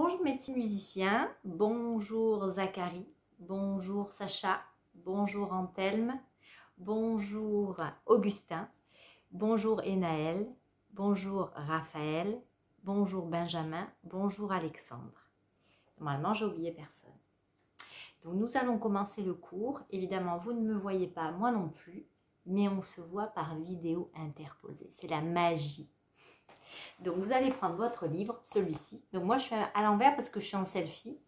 Bonjour mes petits musiciens, bonjour Zachary, bonjour Sacha, bonjour Anthelme, bonjour Augustin, bonjour Enaël, bonjour Raphaël, bonjour Benjamin, bonjour Alexandre. Normalement, j'ai oublié personne. Donc nous allons commencer le cours. Évidemment, vous ne me voyez pas, moi non plus, mais on se voit par vidéo interposée. C'est la magie. Donc vous allez prendre votre livre, celui-ci. Donc moi je suis à l'envers parce que je suis en selfie.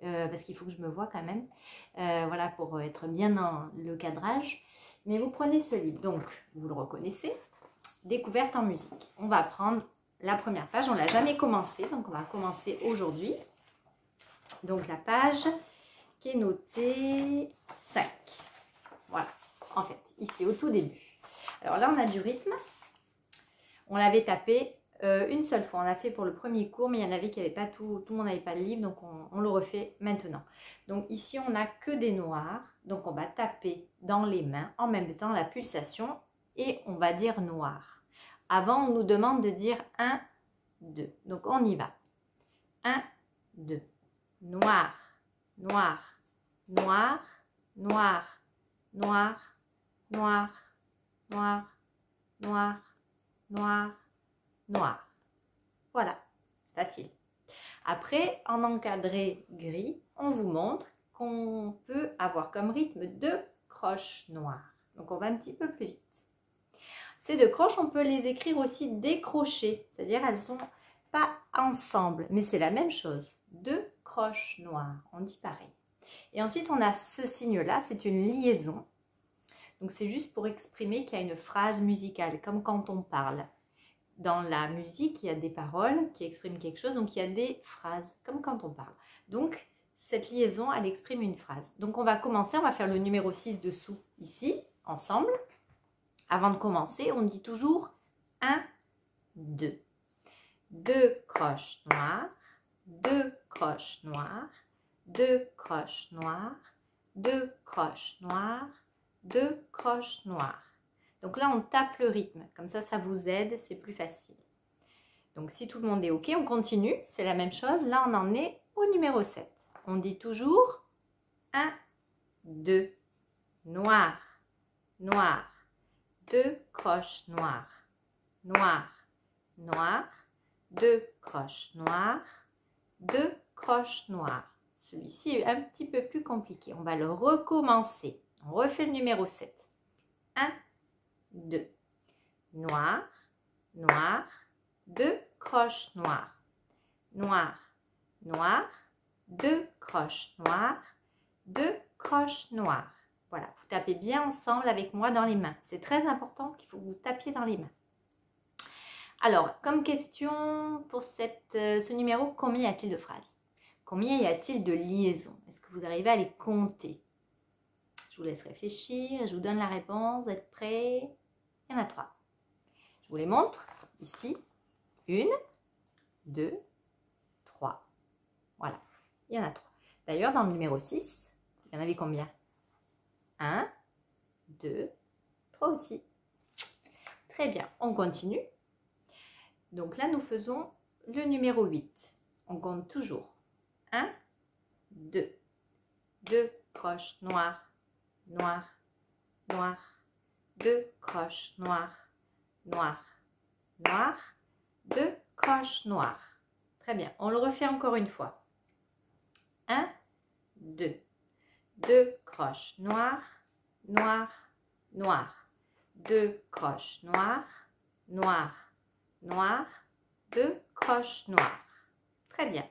Parce qu'il faut que je me voie quand même. Voilà, pour être bien dans le cadrage. Mais vous prenez ce livre. Donc vous le reconnaissez. Découverte en musique. On va prendre la première page. On ne l'a jamais commencé. Donc on va commencer aujourd'hui. Donc la page qui est notée 5. Voilà. En fait, ici au tout début. Alors là on a du rythme. On l'avait tapé une seule fois. On l'a fait pour le premier cours, mais il y en avait qui n'avaient pas tout le monde n'avait pas le livre, donc on le refait maintenant. Donc ici, on n'a que des noirs. Donc on va taper dans les mains en même temps la pulsation et on va dire noir. Avant, on nous demande de dire 1, 2. Donc on y va. 1, 2. Noir, noir, noir, noir, noir, noir, noir, noir. Noir, noir. Voilà, facile. Après, en encadré gris, on vous montre qu'on peut avoir comme rythme 2 croches noires. Donc, on va un petit peu plus vite. Ces 2 croches, on peut les écrire aussi décrochées, c'est-à-dire elles ne sont pas ensemble, mais c'est la même chose. 2 croches noires, on dit pareil. Et ensuite, on a ce signe-là, c'est une liaison. Donc, c'est juste pour exprimer qu'il y a une phrase musicale, comme quand on parle. Dans la musique, il y a des paroles qui expriment quelque chose, donc il y a des phrases, comme quand on parle. Donc, cette liaison, elle exprime une phrase. Donc, on va commencer, on va faire le numéro 6 dessous, ici, ensemble. Avant de commencer, on dit toujours 1, 2. 2 croches noires, 2 croches noires, 2 croches noires, 2 croches noires, 2 croches noires. Donc là, on tape le rythme. Comme ça, ça vous aide, c'est plus facile. Donc si tout le monde est OK, on continue. C'est la même chose. Là, on en est au numéro 7. On dit toujours 1, 2, noir, noir, 2 croches noires, noir, noir, 2 croches noires, 2 croches noires. Celui-ci est un petit peu plus compliqué. On va le recommencer. On refait le numéro 7. 1, 2. Noir, noir, 2 croches noires. Noir, noir, 2 croches noires, 2 croches noires. Voilà, vous tapez bien ensemble avec moi dans les mains. C'est très important qu'il faut que vous tapiez dans les mains. Alors, comme question pour ce numéro, combien y a-t-il de phrases? Combien y a-t-il de liaisons? Est-ce que vous arrivez à les compter? Je vous laisse réfléchir, je vous donne la réponse, vous êtes prêts? Il y en a 3. Je vous les montre ici. 1, 2, 3. Voilà, il y en a 3. D'ailleurs, dans le numéro 6, il y en avait combien? 1, 2, 3 aussi. Très bien, on continue. Donc là, nous faisons le numéro 8. On compte toujours. 1, 2. 2 croches noires, noires, noires. 2 croches noires, noires, noires, 2 croches noires. Très bien, on le refait encore une fois. 1, 2. 2 croches noires, noires, noires. 2 croches noires, noires, noires. 2 croches noires. Très bien.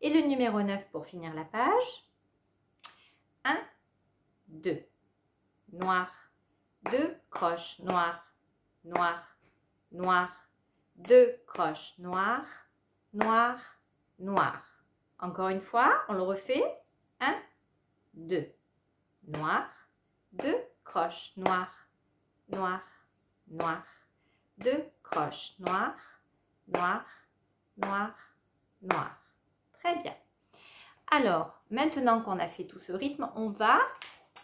Et le numéro 9 pour finir la page. 1, 2. Noir. 2 croches noires, noires, noires, 2 croches noires, noires, noires. Encore une fois, on le refait. 1, 2. Noir, 2 croches noires, noires, noires, 2 croches noires, noires, noires, noires. Très bien. Alors, maintenant qu'on a fait tout ce rythme, on va...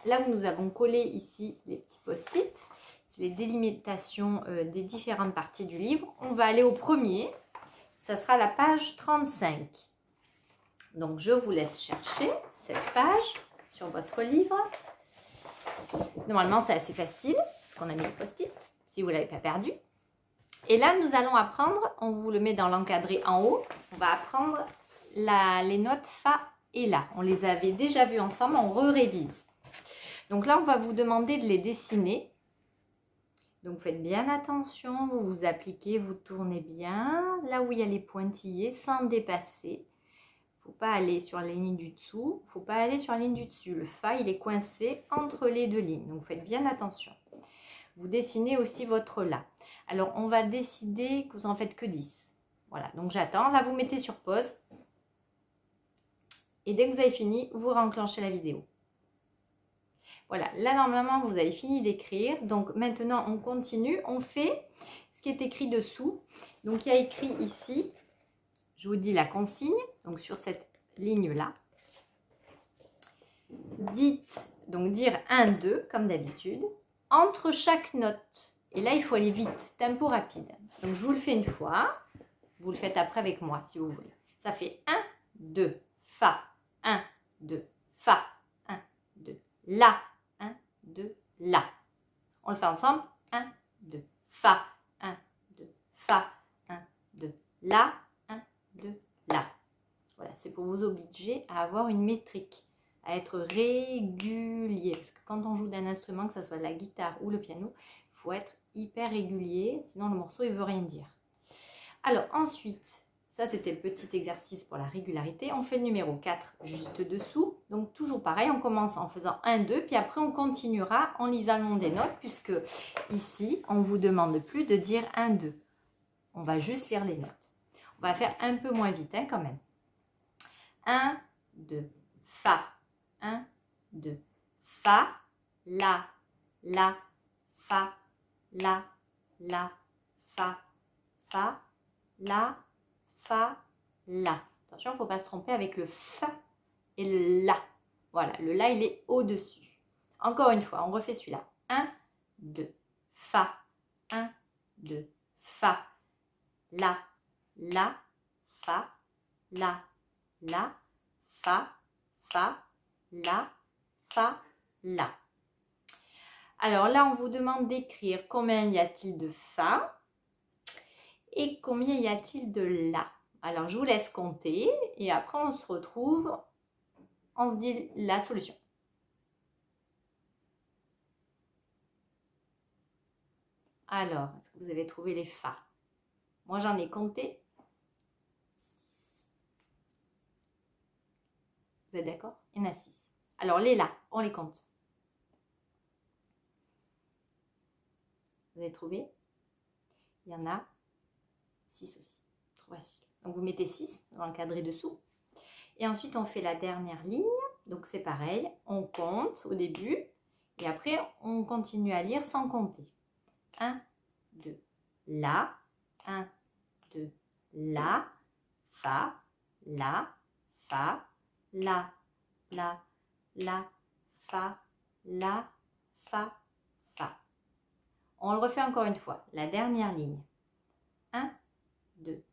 Là où nous avons collé ici les petits post-it, c'est les délimitations des différentes parties du livre. On va aller au premier. ça sera la page 35. Donc, je vous laisse chercher cette page sur votre livre. Normalement, c'est assez facile, parce qu'on a mis le post-it, si vous ne l'avez pas perdu. Et là, nous allons apprendre, on vous le met dans l'encadré en haut, on va apprendre les notes Fa et La. On les avait déjà vues ensemble, on révise. Donc là, on va vous demander de les dessiner. Donc, faites bien attention, vous vous appliquez, vous tournez bien là où il y a les pointillés sans dépasser. Il ne faut pas aller sur la ligne du dessous, il ne faut pas aller sur la ligne du dessus. Le Fa, il est coincé entre les deux lignes, donc faites bien attention. Vous dessinez aussi votre La. Alors, on va décider que vous en faites que 10. Voilà, donc j'attends. Là, vous mettez sur pause. Et dès que vous avez fini, vous réenclenchez la vidéo. Voilà, là normalement vous avez fini d'écrire, donc maintenant on continue, on fait ce qui est écrit dessous. Donc il y a écrit ici, je vous dis la consigne, donc sur cette ligne là. Dites, donc dire 1, 2 comme d'habitude, entre chaque note. Et là il faut aller vite, tempo rapide. Donc je vous le fais une fois, vous le faites après avec moi si vous voulez. Ça fait 1, 2, Fa, 1, 2, Fa, 1, 2, La. 1, 2, La. On le fait ensemble. 1, 2, Fa, 1, 2, Fa, 1, 2, La, 1, 2, La. Voilà, c'est pour vous obliger à avoir une métrique, à être régulier. Parce que quand on joue d'un instrument, que ce soit la guitare ou le piano, il faut être hyper régulier, sinon le morceau, il ne veut rien dire. Alors ensuite, ça c'était le petit exercice pour la régularité. On fait le numéro 4 juste dessous. Donc toujours pareil, on commence en faisant 1, 2, puis après on continuera en lisant le nom des notes, puisque ici, on ne vous demande plus de dire 1, 2. On va juste lire les notes. On va faire un peu moins vite hein, quand même. 1, 2, Fa, 1, 2, Fa, La, Fa, La, Fa, La, Fa, La. Attention, il ne faut pas se tromper avec le Fa et le La. Voilà, le La, il est au-dessus. Encore une fois, on refait celui-là. 1, 2, Fa, 1, 2, Fa, La, Fa, La, Fa, La, Fa, La. Alors là, on vous demande d'écrire combien y a-t-il de Fa et combien y a-t-il de La. Alors, je vous laisse compter et après, on se retrouve, on se dit la solution. Alors, est-ce que vous avez trouvé les Fa? Moi, j'en ai compté. Vous êtes d'accord? Il y en a 6. Alors, les La, on les compte. Vous avez trouvé? Il y en a 6 aussi. Trop facile. Donc, vous mettez 6 dans le cadré dessous. Et ensuite, on fait la dernière ligne. Donc, c'est pareil. On compte au début. Et après, on continue à lire sans compter. 1, 2, La. 1, 2, La. Fa. La. Fa. La. Fa. La. Fa. Fa. On le refait encore une fois. La dernière ligne. 1, 2,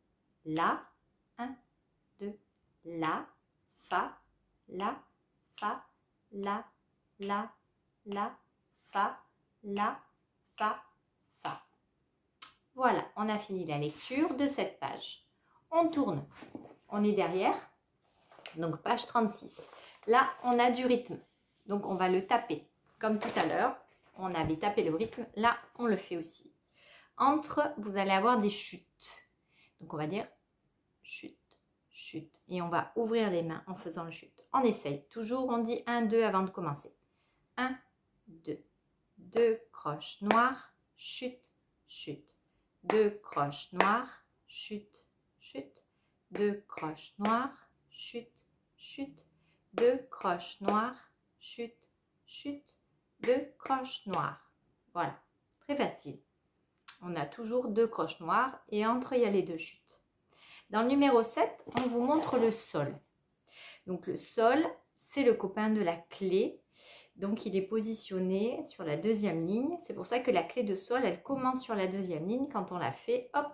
La. 1, 2, La. Fa. La. Fa. La. Fa. La. Fa. Fa. Voilà, on a fini la lecture de cette page. On tourne. On est derrière. Donc, page 36. Là, on a du rythme. Donc, on va le taper. Comme tout à l'heure, on avait tapé le rythme. Là, on le fait aussi. Entre, vous allez avoir des chutes. Donc, on va dire chute, chute. Et on va ouvrir les mains en faisant le chute. On essaye. Toujours, on dit 1, 2 avant de commencer. 1, 2. 2 croches noires, chute, chute. 2 croches noires, chute, chute. 2 croches noires, chute, chute. 2 croches noires, chute, chute. 2 croches noires. Voilà, très facile. On a toujours 2 croches noires et entre il y a les 2 chutes. Dans le numéro 7, on vous montre le sol. Donc le sol, c'est le copain de la clé. Donc il est positionné sur la deuxième ligne. C'est pour ça que la clé de sol, elle commence sur la deuxième ligne. Quand on la fait, hop,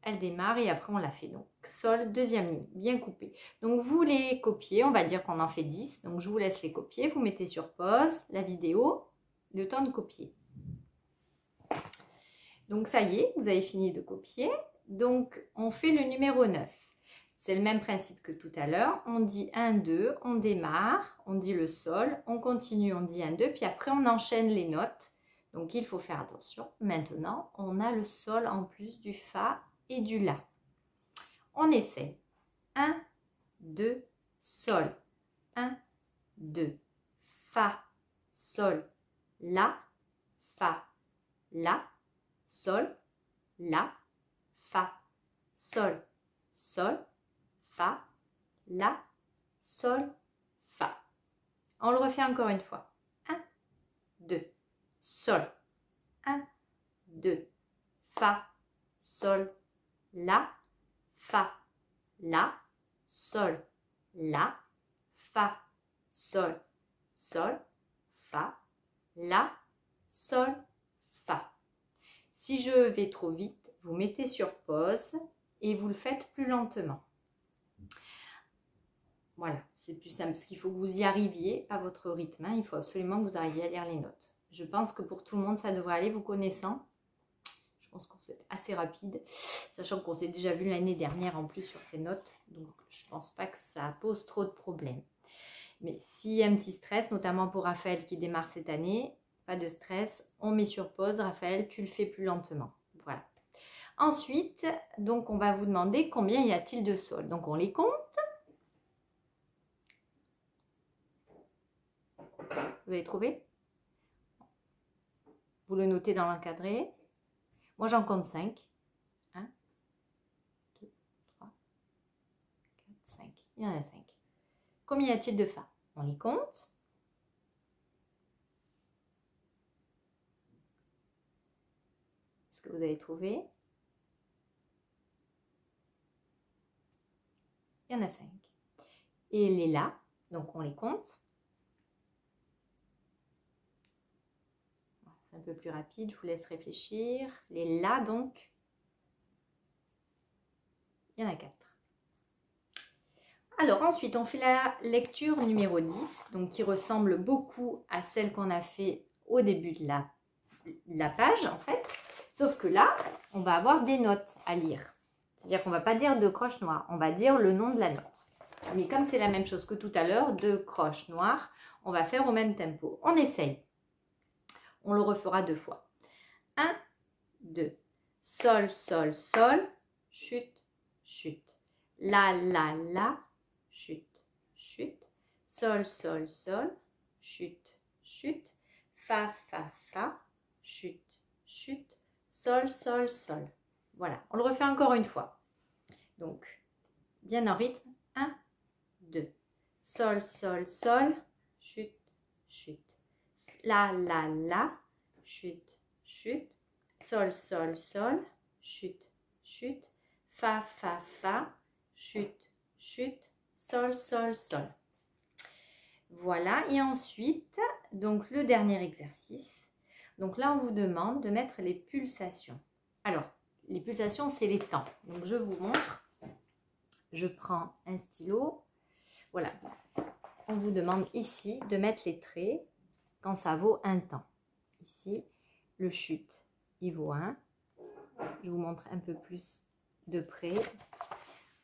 elle démarre et après on la fait. Donc sol, deuxième ligne, bien coupée. Donc vous les copiez, on va dire qu'on en fait 10. Donc je vous laisse les copier, vous mettez sur pause la vidéo, le temps de copier. Donc ça y est, vous avez fini de copier. Donc on fait le numéro 9. C'est le même principe que tout à l'heure. On dit 1, 2, on démarre, on dit le sol, on continue, on dit 1, 2, puis après on enchaîne les notes. Donc il faut faire attention. Maintenant, on a le sol en plus du fa et du la. On essaie. 1, 2, sol. 1, 2, fa, sol, la, fa, la, sol, la, fa, sol, sol, fa, la, sol, fa. On le refait encore une fois. 1, 2, sol. 1, 2, fa, sol, la, fa, la, sol, la, fa, sol, sol, fa, la, sol, fa. Si je vais trop vite, vous mettez sur pause et vous le faites plus lentement. Voilà, c'est plus simple parce qu'il faut que vous y arriviez à votre rythme. Il faut absolument que vous arriviez à lire les notes. Je pense que pour tout le monde, ça devrait aller, vous connaissant. Je pense qu'on c'est assez rapide, sachant qu'on s'est déjà vu l'année dernière en plus sur ces notes. Donc, je ne pense pas que ça pose trop de problèmes. Mais s'il y a un petit stress, notamment pour Raphaël qui démarre cette année, pas de stress, on met sur pause. Raphaël, tu le fais plus lentement. Voilà. Ensuite, donc on va vous demander combien y a-t-il de sols. Donc on les compte. Vous avez trouvé? Vous le notez dans l'encadré. Moi j'en compte 5. 1, 2, 3, 4, 5. Il y en a 5. Combien y a-t-il de fa? On les compte. Est-ce que vous avez trouvé? Il y en a 5. Et les la, donc on les compte. C'est un peu plus rapide, je vous laisse réfléchir. Les la, donc, il y en a 4. Alors ensuite, on fait la lecture numéro 10, donc qui ressemble beaucoup à celle qu'on a fait au début de la page, en fait. Sauf que là, on va avoir des notes à lire. C'est-à-dire qu'on ne va pas dire de croche noire, on va dire le nom de la note. Mais comme c'est la même chose que tout à l'heure, de croche noire, on va faire au même tempo. On essaye. On le refera 2 fois. 1, 2. Sol, sol, sol. Chute, chute. La, la, la. Chute, chute. Sol, sol, sol. Chute, chute. Fa, fa, fa. Chute, chute. Sol, sol, sol. Voilà. On le refait encore une fois. Donc, bien en rythme. 1, 2. Sol, sol, sol. Chute, chute. La, la, la. Chute, chute. Sol, sol, sol. Chute, chute. Fa, fa, fa. Chute, chute. Sol, sol, sol. Voilà. Et ensuite, donc le dernier exercice. Donc là, on vous demande de mettre les pulsations. Alors, les pulsations, c'est les temps. Donc, je vous montre. Je prends un stylo. Voilà. On vous demande ici de mettre les traits quand ça vaut un temps. Ici, le chute, il vaut 1. Je vous montre un peu plus de près.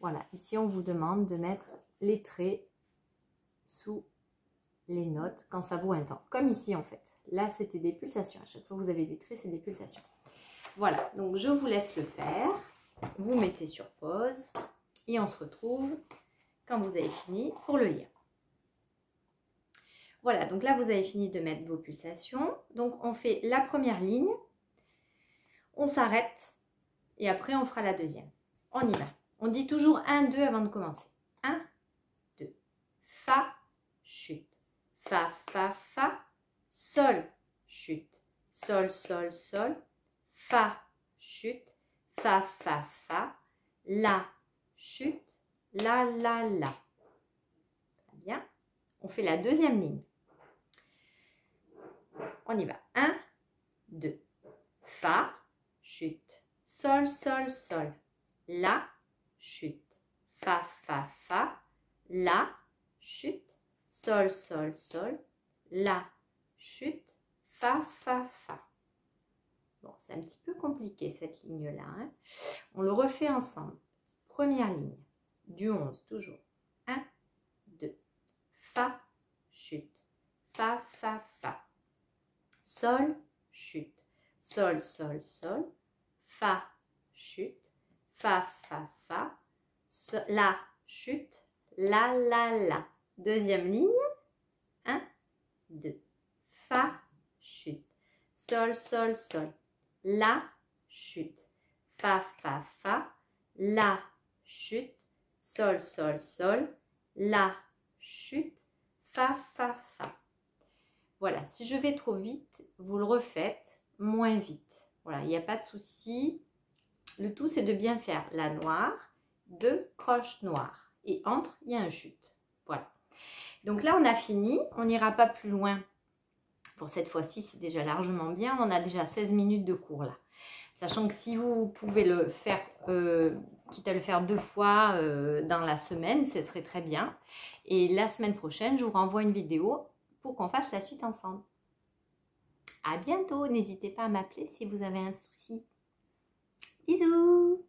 Voilà. Ici, on vous demande de mettre les traits sous les notes quand ça vaut un temps. Comme ici, en fait. Là, c'était des pulsations. À chaque fois que vous avez des traits, c'est des pulsations. Voilà. Donc, je vous laisse le faire. Vous mettez sur pause. Et on se retrouve quand vous avez fini pour le lire. Voilà, donc là, vous avez fini de mettre vos pulsations. Donc, on fait la première ligne. On s'arrête. Et après, on fera la deuxième. On y va. On dit toujours 1, 2 avant de commencer. 1, 2. Fa, chute. Fa, fa, fa. Sol, chute. Sol, sol, sol. Fa, chute. Fa, fa, fa. La, chute. La, la, la. Très bien. On fait la deuxième ligne. On y va. 1, 2. Fa, chute. Sol, sol, sol. la, chute, fa, fa, fa, la, chute, sol, sol, sol, la, chute, fa, fa, fa. Bon, c'est un petit peu compliqué cette ligne-là, hein. On le refait ensemble. Première ligne, du 11, toujours. 1, 2, fa, chute, fa, fa, fa. Sol, chute, sol, sol, sol, fa, chute, fa, fa, fa, la, chute, la, la, la. Deuxième ligne, 1, 2, fa, chute, sol, sol, sol, la, chute, fa, fa, fa, la, chute, sol, sol, sol, la, chute, fa, fa, fa. Voilà, si je vais trop vite, vous le refaites moins vite. Voilà, il n'y a pas de souci. Le tout, c'est de bien faire la noire, 2 croches noires. Et entre, il y a un chute. Voilà. Donc là, on a fini. On n'ira pas plus loin. Pour cette fois-ci, c'est déjà largement bien. On a déjà 16 minutes de cours là. Sachant que si vous pouvez le faire, quitte à le faire 2 fois dans la semaine, ce serait très bien. Et la semaine prochaine, je vous renvoie une vidéo pour qu'on fasse la suite ensemble. À bientôt. N'hésitez pas à m'appeler si vous avez un souci. Bisous.